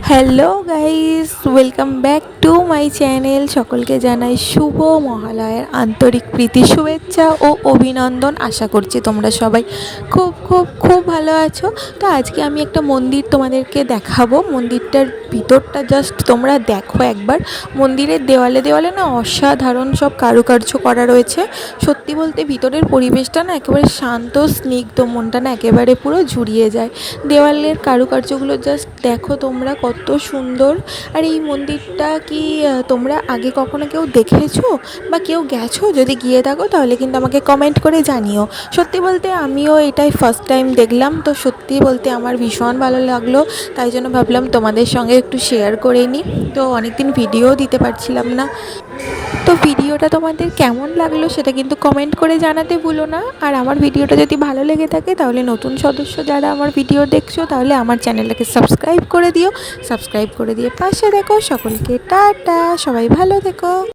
Hello guys, welcome back to my channel. সকলকে জানাই শুভ মহালয়ার আন্তরিক প্রীতি শুভেচ্ছা ও অভিনন্দন। আশা করছি তোমরা সবাই খুব খুব খুব ভালো আছো। তো আজকে আমি একটা মন্দির তোমাদেরকে দেখাবো। মন্দিরটার ভিতরটা জাস্ট তোমরা দেখো একবার। মন্দিরের দেওয়ালে দেওয়ালে না অসাধারণ সব কারুকার্য করা রয়েছে। সত্যি বলতে ভিতরের পরিবেশটা না একেবারে শান্ত স্নিগ্ধ, মনটা না একেবারে পুরো জুড়িয়ে যায়। দেওয়ালের কারুকার্যগুলো জাস্ট দেখো তোমরা কত সুন্দর। আর এই মন্দিরটা কি তোমরা আগে কখনো কেউ দেখেছো বা কেউ গেছো? যদি গিয়ে থাকো তাহলে কিন্তু আমাকে কমেন্ট করে জানিও। সত্যি বলতে আমিও এটাই ফার্স্ট টাইম দেখলাম, তো সত্যি বলতে আমার ভীষণ ভালো লাগলো। তাই জন্য ভাবলাম তোমাদের সঙ্গে একটু শেয়ার করে নিই। তো অনেকদিন ভিডিও দিতে পারছিলাম না। তো ভিডিওটা তোমাদের কেমন লাগলো সেটা কিন্তু কমেন্ট করে জানাতে ভুলো না। আর আমার ভিডিওটা যদি ভালো লেগে থাকে তাহলে নতুন সদস্য যারা আমার ভিডিও দেখছো তাহলে আমার চ্যানেলটাকে সাবস্ক্রাইব করে দিও। সাবস্ক্রাইব করে দিয়ে পাশে দেখো। সকলকে টাটা, সবাই ভালো থেকো।